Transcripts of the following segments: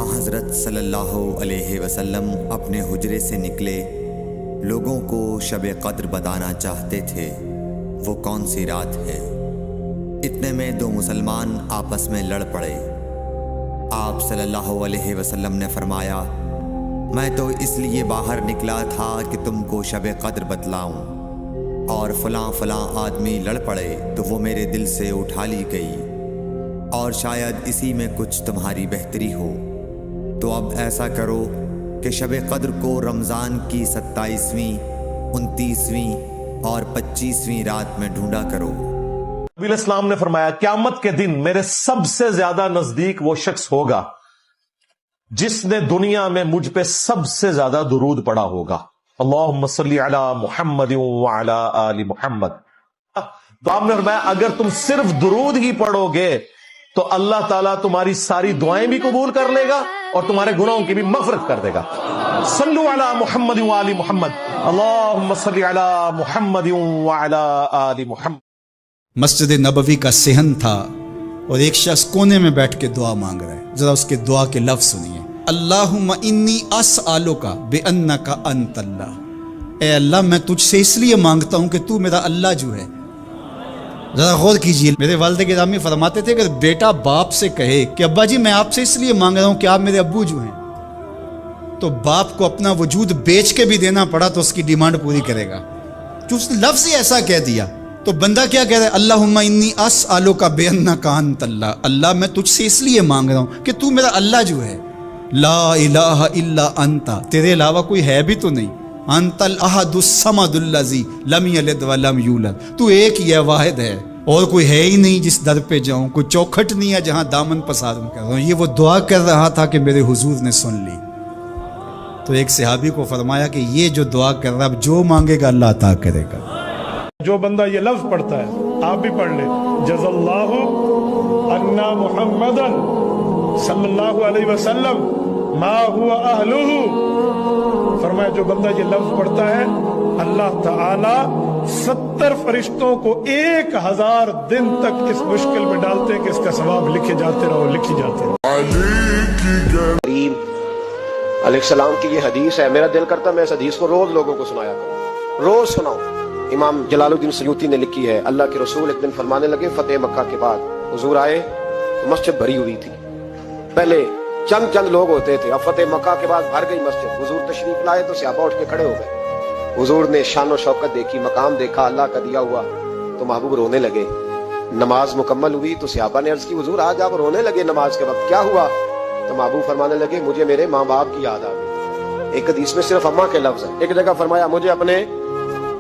حضرت صلی اللہ علیہ وسلم اپنے حجرے سے نکلے، لوگوں کو شب قدر بتانا چاہتے تھے وہ کون سی رات ہے۔ اتنے میں دو مسلمان آپس میں لڑ پڑے۔ آپ صلی اللہ علیہ وسلم نے فرمایا، میں تو اس لیے باہر نکلا تھا کہ تم کو شب قدر بتلاؤں، اور فلاں فلاں آدمی لڑ پڑے تو وہ میرے دل سے اٹھا لی گئی، اور شاید اسی میں کچھ تمہاری بہتری ہو، تو اب ایسا کرو کہ شب قدر کو رمضان کی 27ویں، 29ویں اور 25ویں رات میں ڈھونڈا کرو۔ نبی علیہ السلام نے فرمایا، قیامت کے دن میرے سب سے زیادہ نزدیک وہ شخص ہوگا جس نے دنیا میں مجھ پہ سب سے زیادہ درود پڑھا ہوگا۔ اللہم صلی علی محمد وعلی آل محمد۔ تو آپ نے فرمایا اگر تم صرف درود ہی پڑھو گے تو اللہ تعالیٰ تمہاری ساری دعائیں بھی قبول کر لے گا اور تمہارے گناہوں کی بھی مغفرت کر دے گا۔ صلو علی محمد وعلی محمد، اللہم صلی علی محمد وعلی آل محمد۔ مسجد نبوی کا صحن تھا اور ایک شخص کونے میں بیٹھ کے دعا مانگ رہا ہے۔ ذرا اس کے دعا کے لفظ سنیے۔ اللہم انی اسألک بانک انت اللہ، اے اللہ میں تجھ سے اس لیے مانگتا ہوں کہ تو میرا اللہ جو ہے۔ ذرا غور کیجئے، میرے والد گرامی فرماتے تھے کہ بیٹا باپ سے کہے کہ ابا جی میں آپ سے اس لیے مانگ رہا ہوں کہ آپ میرے ابو جو ہیں، تو باپ کو اپنا وجود بیچ کے بھی دینا پڑا تو اس کی ڈیمانڈ پوری کرے گا، جو اس نے لفظ ہی ایسا کہہ دیا۔ تو بندہ کیا کہہ رہا ہے؟ اللہم انی اسألک بانک انت اللہ، اللہ میں تجھ سے اس لیے مانگ رہا ہوں کہ تو میرا اللہ جو ہے۔ لا الہ الا انت، تیرے علاوہ کوئی ہے بھی تو نہیں۔ انت الاحد الصمد الذی لم یلد ولم یولد، تو ایک ہی ہے، واحد ہے، اور کوئی ہے ہی نہیں جس در پہ جاؤں، کوئی چوکھٹ نہیں ہے جہاں دامن پساروں کر رہا ہوں۔ یہ وہ دعا کر رہا تھا کہ میرے حضور نے سن لی۔ تو ایک صحابی کو فرمایا کہ یہ جو دعا کر رہا اب جو مانگے گا اللہ عطا کرے گا۔ جو بندہ یہ لفظ پڑھتا ہے، آپ بھی پڑھ لیں، جز اللہ انا محمدن صلی اللہ علیہ وسلم ما هو اہلہ، فرمایا جو بندہ یہ لفظ پڑھتا ہے اللہ تعالی 70 فرشتوں کو 1000 دن تک اس مشکل میں ڈالتے ہیں کہ اس کا ثواب لکھے جاتے رہو، لکھی جاتے رہو۔ علیہ السلام کی یہ حدیث ہے، میرا دل کرتا ہے میں اس حدیث کو روز لوگوں کو سنایا کروں، روز سناؤں۔ امام جلال الدین سیوطی نے لکھی ہے، اللہ کے رسول ایک دن فرمانے لگے فتح مکہ کے بعد، حضور آئے تو مسجد بھری ہوئی تھی، پہلے چند لوگ ہوتے تھے، اب فتح مکہ کے بعد بھر گئی مسجد۔ حضور تشریف لائے تو صحابہ اٹھ کے کھڑے ہو گئے، حضور نے شان و شوکت دیکھی، مقام دیکھا اللہ کا دیا ہوا، تو محبوب رونے لگے۔ نماز مکمل ہوئی تو صحابہ نے عرض کی حضور آج آپ رونے لگے نماز کے وقت، کیا ہوا؟ تو محبوب فرمانے لگے مجھے میرے ماں باپ کی یاد آ گئی۔ ایک حدیث میں صرف اماں کے لفظ ہیں، ایک جگہ فرمایا مجھے اپنے،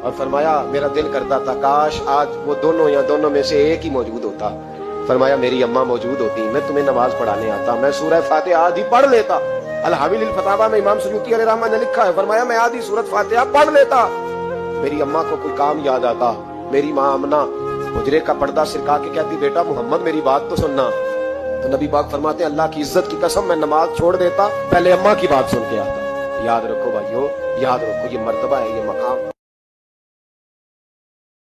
اور فرمایا میرا دل کرتا تھا کاش آج وہ دونوں یا دونوں میں سے ایک ہی موجود ہوتا۔ فرمایا میری اماں موجود ہوتی، میں تمہیں نماز پڑھانے آتا، میں سورہ فاتحہ آدھی پڑھ لیتا۔ الحاوی للفتاوی میں امام سیوطی علیہ رحمہ نے لکھا ہے، فرمایا میں آدھی سورۃ فاتحہ پڑھ لیتا، میری اماں کو کوئی کام یاد آتا، میری ماں آمنہ حجرے کا پردہ سرکا کے کہتی بیٹا محمد میری بات تو سننا، تو نبی پاک فرماتے ہیں اللہ کی عزت کی قسم میں نماز چھوڑ دیتا، پہلے اماں کی بات سن کے آتا۔ یاد رکھو بھائیو، یاد رکھو یہ مرتبہ ہے، یہ مقام۔